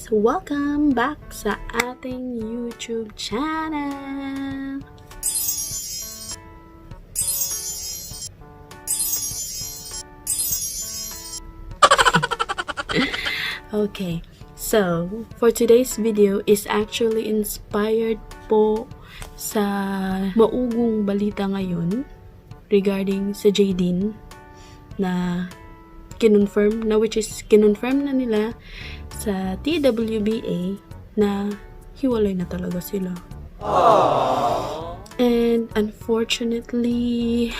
Welcome back sa ating YouTube channel! Okay, so for today's video is actually inspired po sa maugong balita ngayon regarding sa Jaden na kinonfirm na kinonfirm na nila sa TWBA na hiwalay na talaga sila. Aww. And unfortunately,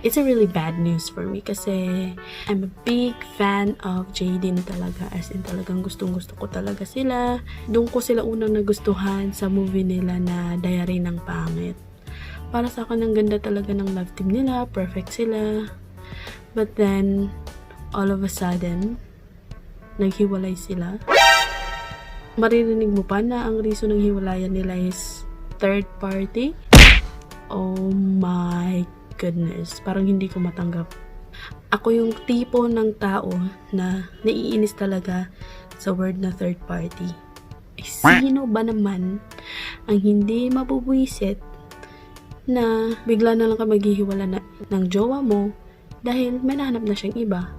it's a really bad news for me kasi I'm a big fan of Jaden talaga, as in talagang gustong-gusto ko talaga sila. Doon ko sila unang nagustuhan sa movie nila na Diary ng Pangit. Para sa akin, ang ganda talaga ng love team nila, perfect sila. But then, all of a sudden, naghiwalay sila. Maririnig mo pa na ang reason ng hiwalayan nila is third party? Oh my goodness, parang hindi ko matanggap. Ako yung tipo ng tao na naiinis talaga sa word na third party. Sino ba naman ang hindi mabubwisit na bigla na lang ka maghihiwala ng jowa mo dahil may nahanap na siyang iba?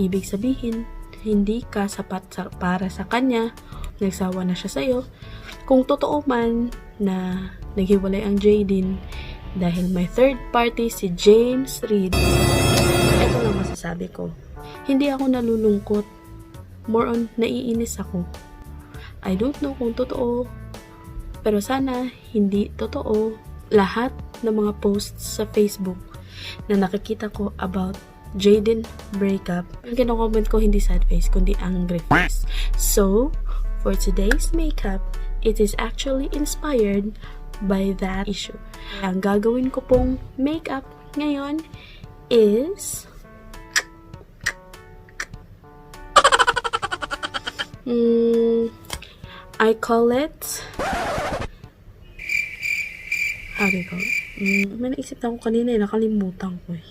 Ibig sabihin, hindi ka sapat para sa kanya, nagsawa na siya sa'yo. Kung totoo man na naghiwalay ang Jaden dahil may third party si James Reid, ito lang masasabi ko. Hindi ako nalulungkot. More on, naiinis ako. I don't know kung totoo, pero sana hindi totoo lahat ng mga posts sa Facebook na nakikita ko about Jaden breakup. Ang kinocomment ko hindi sad face, kundi angry face. So, for today's makeup, it is actually inspired by that issue. Ang gagawin ko pong makeup ngayon is I call it, how do you call it? May naisip na ako kanina, nakalimutan ko eh.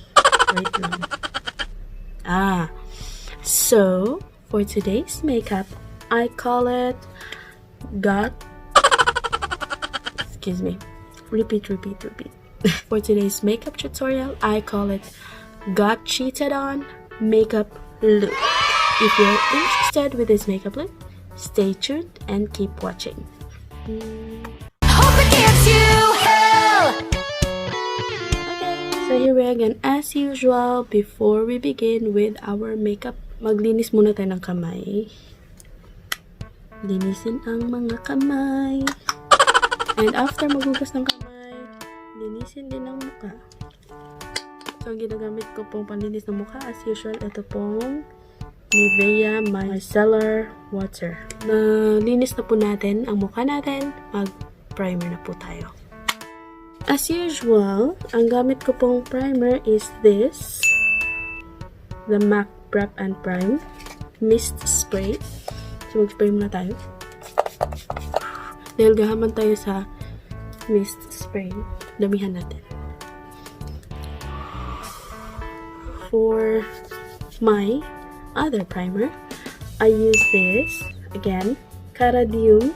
Wait lang. So for today's makeup, I call it excuse me. Repeat. For today's makeup tutorial, I call it got cheated on makeup look. If you're interested with this makeup look, stay tuned and keep watching. Hope it gives you hell. Okay, so here we are again as usual. Before we begin with our makeup, maglinis muna tayo ng kamay. Linisin ang mga kamay. And after maghugas ng kamay, linisin din ang mukha. So, ang ginagamit ko pong panlinis ng mukha, as usual, ito pong Nivea Micellar Water. Nalinis na po natin ang mukha natin, mag-primer na po tayo. As usual, ang gamit ko pong primer is this, the MAC Prep and Prime Mist Spray. So, mag-spray muna tayo. Dahil gahaman tayo sa mist spray, damihan natin. For my other primer, I use this, again, Caradium,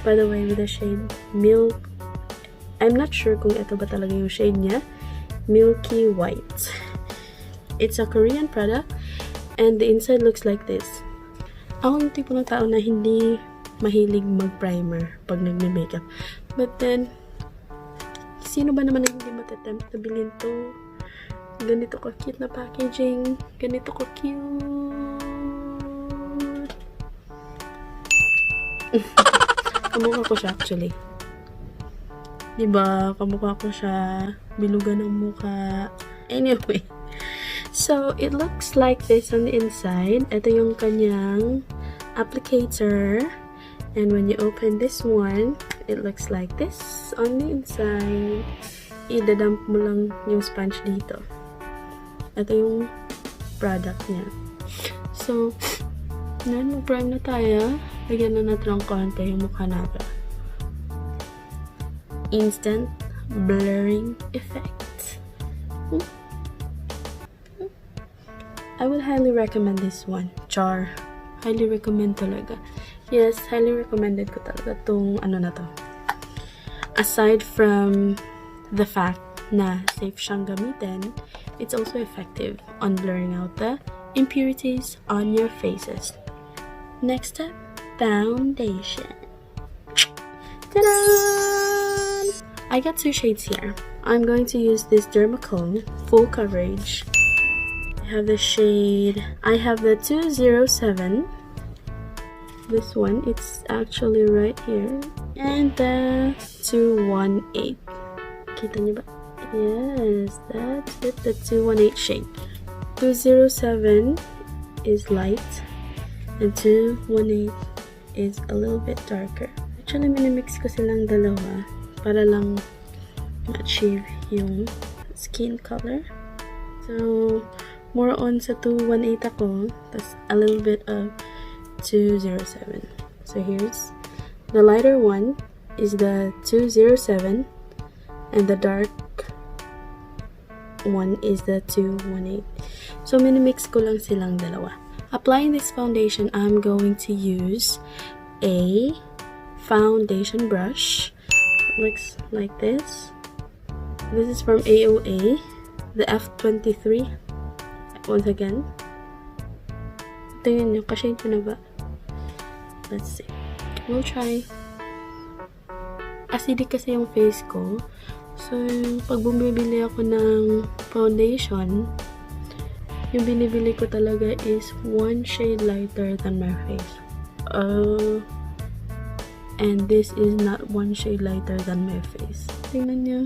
by the way, with the shade Milk. I'm not sure kung ito ba talaga yung shade niya, Milky White. It's a Korean product, and the inside looks like this. Ako yung tipo ng tao na hindi mahilig mag-primer pag nagme-makeup. But then, sino ba naman na hindi matatempt na bilhin to? Ganito ka-cute na packaging. Ganito ka-cute. Kamukha ko siya actually. Diba? Kamukha ko siya. Bilugan ng mukha. Anyway. So, it looks like this on the inside. Ito yung kanyang applicator. And when you open this one, it looks like this on the inside. Idadump mo lang yung sponge dito. Ito yung product niya. So, mag-prime na tayo. Lagyan na natin ng konti yung mukha natin. Instant blurring effect. I would highly recommend this one. Char. highly recommend talaga. Yes, highly recommended ko talaga tong ano na to. Aside from the fact na safe siyang gamitin, it's also effective on blurring out the impurities on your faces. Next step, foundation. Ta-da! I got 2 shades here. I'm going to use this Dermacone full coverage. I have the shade, I have the 207. This one, it's actually right here. And the 218. Kita niyo ba? Yes, that's it, the 218 shade. 207 is light, and 218 is a little bit darker. Actually, minimix ko silang dalawa para lang ma-achieve yung skin color. So, more on sa 218 ako, tas a little bit of 207. So, here's the lighter one is the 207, and the dark one is the 218. So, minimix ko lang silang dalawa. Applying this foundation, I'm going to use a foundation brush. It looks like this. This is from AOA, the F23. Once again. Tingnan nyo, ka-shade ko na ba? Let's see. We'll try. Acidic kasi yung face ko. So, pag bumibili ako ng foundation, yung binibili ko talaga is 1 shade lighter than my face. And this is not 1 shade lighter than my face. Tingnan nyo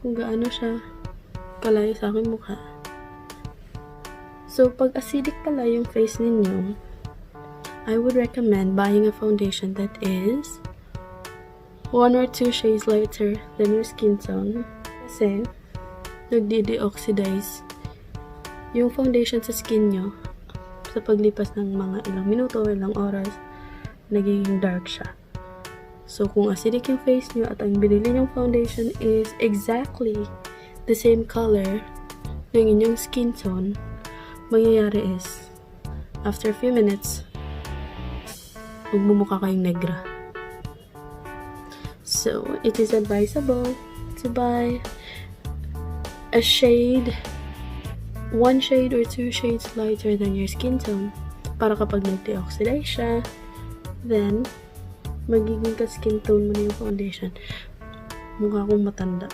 kung gaano siya kalayo sa aking mukha. So, pag acidic pala yung face ninyo, I would recommend buying a foundation that is 1 or 2 shades lighter than your skin tone. Kasi, nagde-deoxidize yung foundation sa skin nyo sa paglipas ng mga ilang minuto, ilang oras, nagiging dark siya. So, kung acidic yung face nyo at ang binili nyong foundation is exactly the same color ng inyong skin tone, mangyayari is, after a few minutes, magmumukha kayong negra. So, it is advisable to buy a shade, 1 shade or 2 shades lighter than your skin tone, para kapag nag-deoxidize siya, then, magiging ka-skin tone mo na yung foundation. Mukha akong matanda.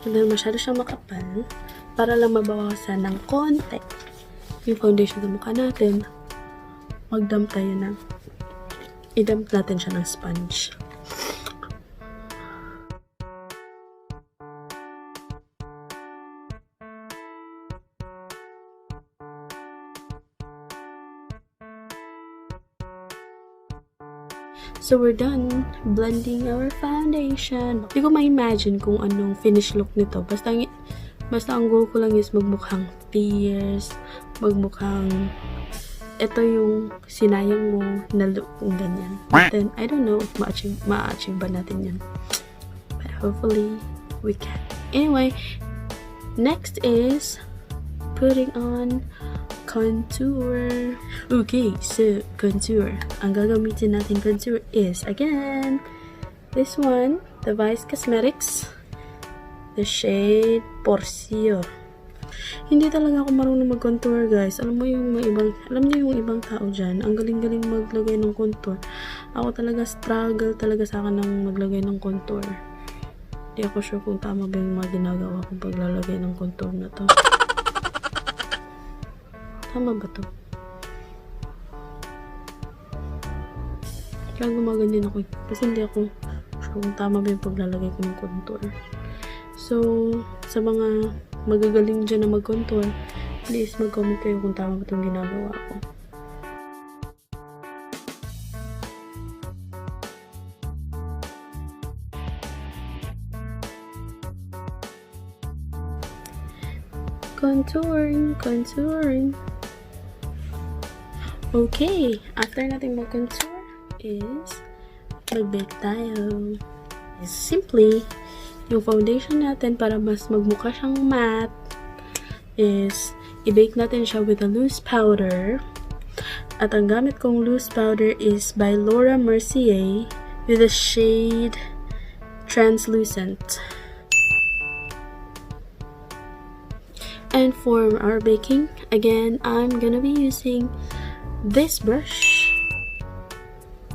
And then, masyado siyang makapal, para lang mabawasan ng konti yung foundation sa mukha natin. Mag-dump tayo na. I-dump natin siya ng sponge. So, we're done blending our foundation. Hindi ko ma-imagine kung anong finish look nito. Basta ang goal ko lang is magmukhang fierce, magmukhang ito yung sinayang mo na look, ganyan. But then, I don't know if ma-achieve ba natin yan. But hopefully, we can. Anyway, next is putting on contour. Okay, so contour. Ang gagamitin natin contour is, again, this one, the Vice Cosmetics, the shade Porcio. Hindi talaga ako marunong mag-contour, guys. Alam niyo yung ibang tao dyan, ang galing-galing maglagay ng contour. Ako talaga, struggle talaga sa akin ng maglagay ng contour. Hindi ako sure kung tama ba yung mga ginagawa kong paglalagay ng contour na to. Tama ba to? Kaya gumaganyan ako. Kasi hindi ako sure kung tama ba yung paglalagay ko ng contour. So, sa mga magagaling dyan na mag-contour, please mag-comment kayo kung tama ba itong ginagawa ko. Contouring. Okay, after natin mag-contour is mag-bake tayo. Simply, yung foundation natin para mas magmukha siyang matte is i-bake natin siya with a loose powder At ang gamit kong loose powder is by Laura Mercier with the shade Translucent. And for our baking, again, I'm gonna be using this brush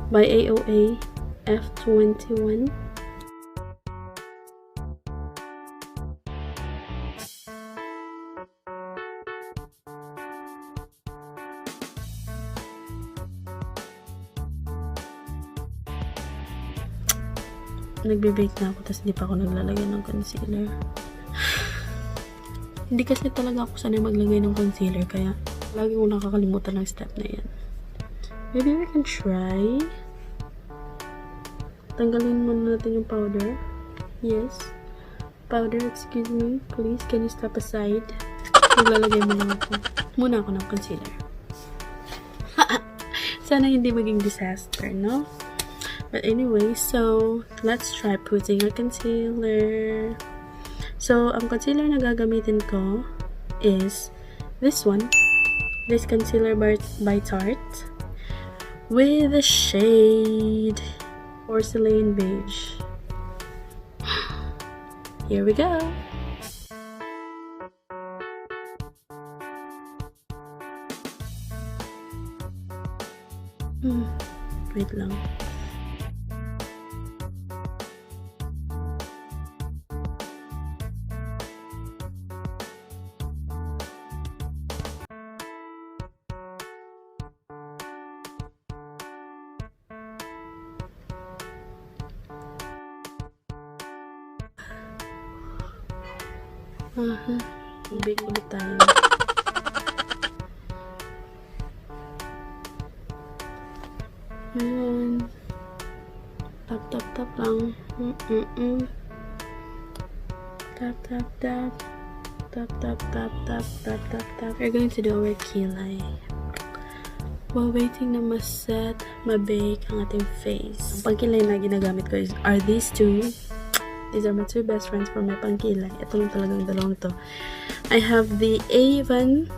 by AOA F21. Nagbe-bake na ako, tapos hindi pa ako naglalagay ng concealer. Hindi kasi talaga ako sanay maglagay ng concealer, kaya lagi ko nakakalimutan ng step na yan. Maybe we can try. Tanggalin muna natin yung powder. Yes. Powder, excuse me. Please, can you step aside? Maglalagay muna ako ng concealer. Sana hindi maging disaster, no? But anyway, so let's try putting a concealer. So, ang concealer na gagamitin ko is this one. This concealer by Tarte with the shade Porcelain Beige. Here we go. Wait lang. Bake ulit tayo. Ayan. Tap lang. Tap. We're going to do our kilay. While waiting na ma-set, ma-bake ang ating face. Ang pangkilay na ginagamit ko are these two. These are my two best friends for my pangkilay. Ito lang talagang dalawang to. I have the Avon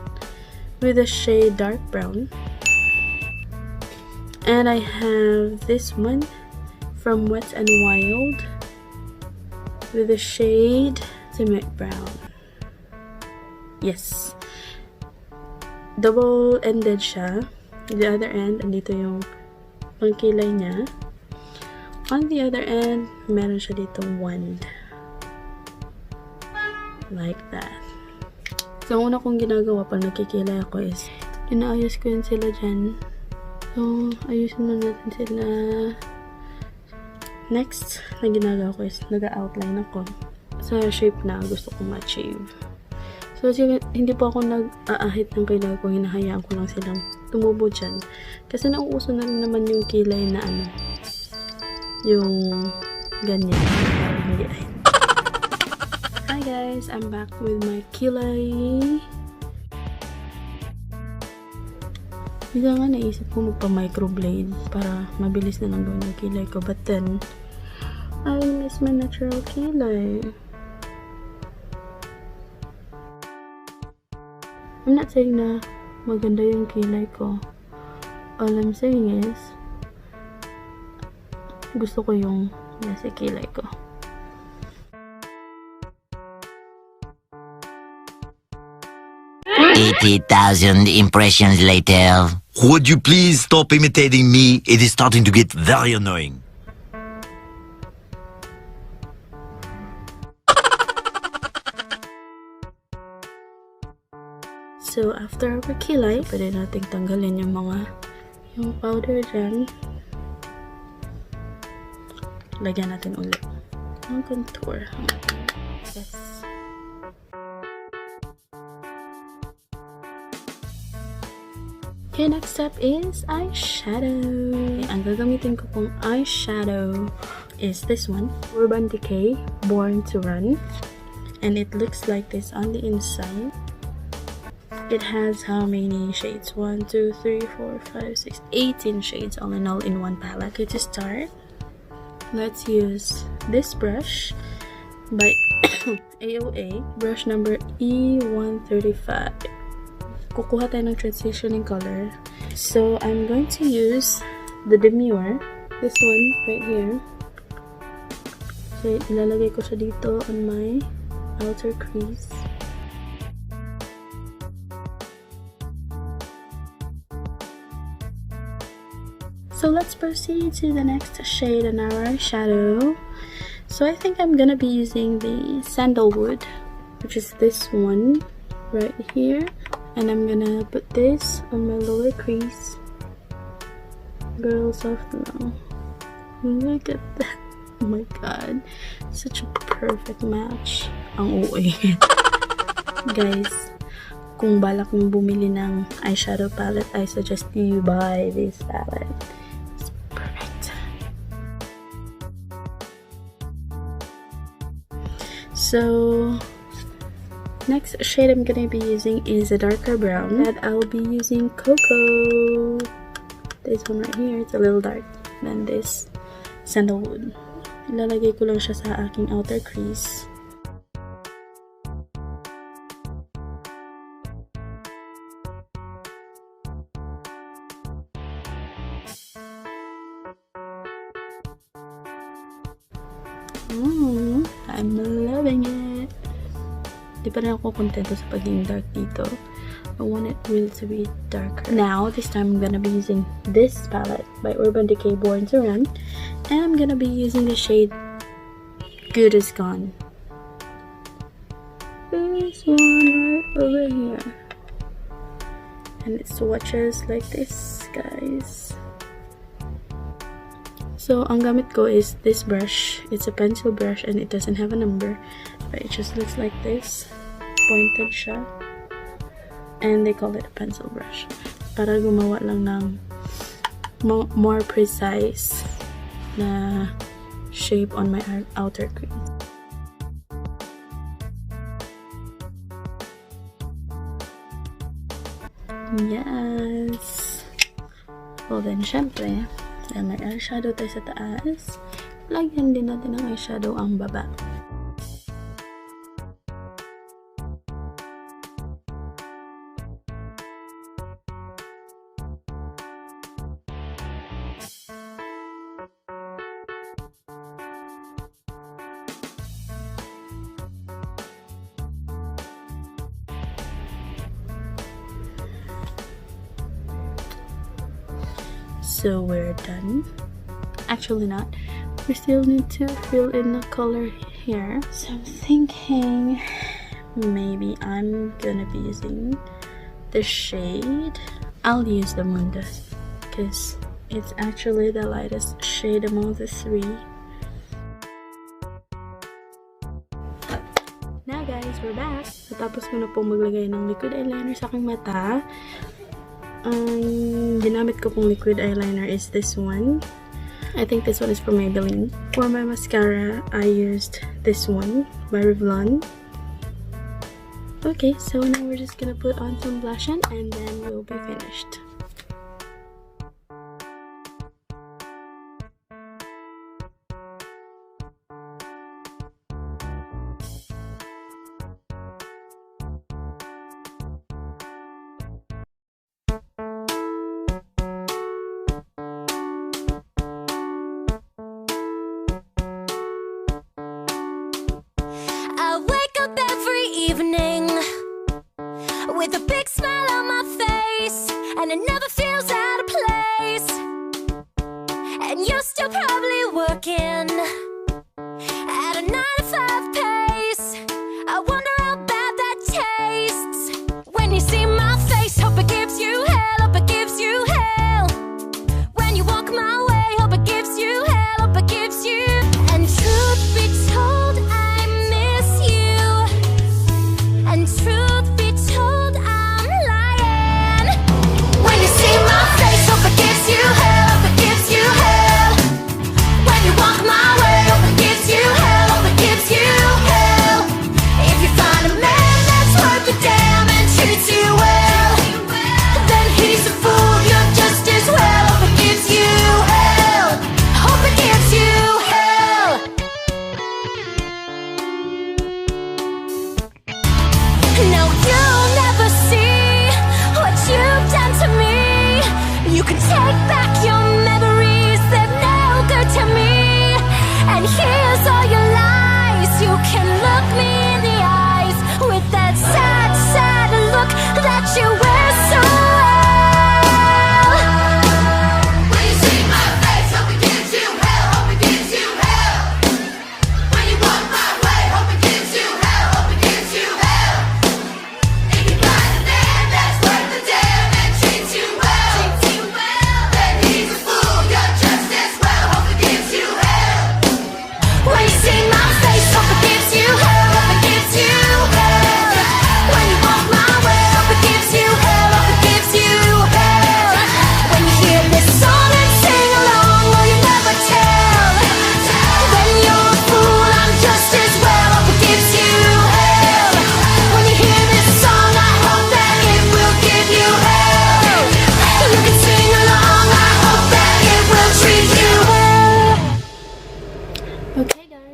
with the shade Dark Brown. And I have this one from Wet n Wild with the shade Cement Brown. Yes. Double-ended siya. The other end, andito yung pangkilay niya. On the other end, meron siya ditong wand. Like that. So, ang una kong ginagawa pag nagkikilay ako is, inaayos ko yun sila dyan. So, ayusin na natin sila. Next, na ginagawa ko is, nag-outline ako sa shape na gusto kong ma-achieve. So, hindi po ako nag-aahit ng kilay ko. Hinahayaan ko lang silang tumubo dyan. Kasi nauuso na rin naman yung kilay na yung ganyan. Hi guys, I'm back with my kilay. Hindi nga naisip ko magpa-microblade para mabilis na lang gawin yung kilay ko. But then, I miss my natural kilay. I'm not saying na maganda yung kilay ko. All I'm saying is, gusto ko yung nasa kilay ko. $80,000 impressions later. Would you please stop imitating me? It is starting to get very annoying. So, after our kilay, pwede nating tanggalin yung powder dyan. Lagyan natin ulit ng contour. Yes. Okay, next step is eyeshadow. Okay, ang gagamitin ko pong eyeshadow is this one. Urban Decay Born to Run. And it looks like this on the inside. It has how many shades? 1, 2, 3, 4, 5, 6, 18 shades all in one palette. Okay, to start, let's use this brush by AOA, brush number E135. kukuha tayo ng transitioning color. So, I'm going to use the Demure. This one, right here. So, ilalagay ko siya dito on my outer crease. So, let's proceed to the next shade on our eyeshadow. So, I think I'm gonna be using the Sandalwood, which is this one right here. And I'm gonna put this on my lower crease. Girl, soft now. Look at that. Oh my god. Such a perfect match. Ang OA. Guys, kung balak mong bumili ng eyeshadow palette, I suggest you buy this palette. It's perfect. So, next shade I'm gonna be using is a darker brown. And I'll be using Cocoa. This one right here, it's a little dark than this Sandalwood. Ilalagay ko lang siya sa aking outer crease. I'm loving it. Di pa rin ako kontento sa pagiging dark dito. I want it really to be darker. Now, this time I'm gonna be using this palette by Urban Decay Born to Run. And I'm gonna be using the shade Good Is Gone. This one right over here. And it swatches like this, guys. So, ang gamit ko is this brush. It's a pencil brush and it doesn't have a number. But it just looks like this. Pointed siya. And they call it a pencil brush. Para gumawa lang ng more precise na shape on my outer crease. Yes! Well then, syempre, dahil may eyeshadow tayo sa taas, lagyan din natin ng eyeshadow ang baba. So we're done. Actually not. We still need to fill in the color here. So I'm thinking maybe I'm gonna be using the shade. I'll use the Moon Dust because it's actually the lightest shade among the three. Now guys, we're back. Natapos ko na po maglagay ng liquid eyeliner sa aking mata. Ang ginamit ko pong liquid eyeliner is this one. I think this one is from Maybelline. For my mascara, I used this one by Revlon. Okay, so now we're just gonna put on some blush on and then we'll be finished. I wake up every evening with a big smile on my face, and it never feels out of place. And you're still probably working at a 9-to-5 pace. I wonder how bad that tastes when you see my face. Hope it gives you hell, hope it gives you hell. When you walk my way, hope it gives you hell, hope it gives you. And truth be told, I miss you. And truth be told, I'm lying. When you see my face, hope it gives you hell, hope it gives you hell.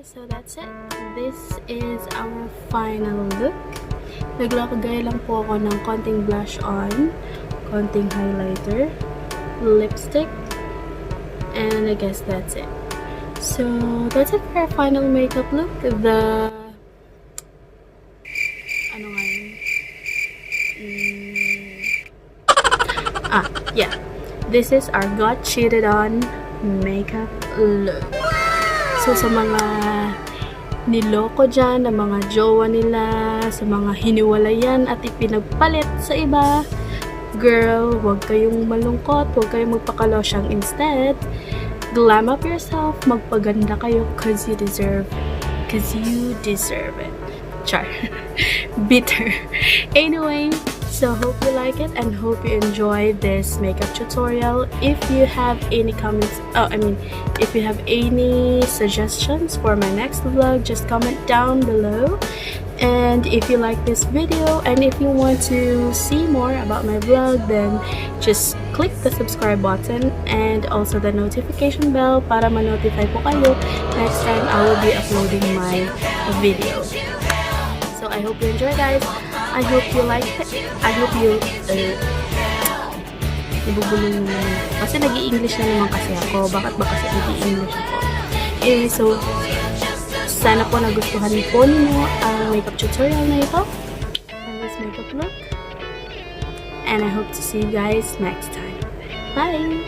guys, so that's it. This is our final look. Naglagay lang po ako ng konting blush on, konting highlighter, lipstick, and I guess that's it. So that's it for our final makeup look. Ano nga yun? Yeah. This is our got cheated on makeup look. So sa mga niloko dyan, na mga jowa nila, sa mga hiniwalayan at ipinagpalit sa iba, girl, huwag kayong malungkot, huwag kayong magpakalosyang. Instead, glam up yourself, magpaganda kayo cause you deserve it. Char. Bitter. Anyway, so hope you like it and hope you enjoy this makeup tutorial. If you have any comments, if you have any suggestions for my next vlog, just comment down below. And if you like this video and if you want to see more about my vlog, then just click the subscribe button and also the notification bell para ma-notify po kayo next time I will be uploading my video. So I hope you enjoy, guys. I hope you like it. I hope you ibubulong naman ako. Kasi nag-i-English na naman kasi ako. Bakit ba kasi nag-i-English ako? Anyway, so sana po nagustuhan po ninyo ang makeup tutorial na ito. And this makeup look. And I hope to see you guys next time. Bye!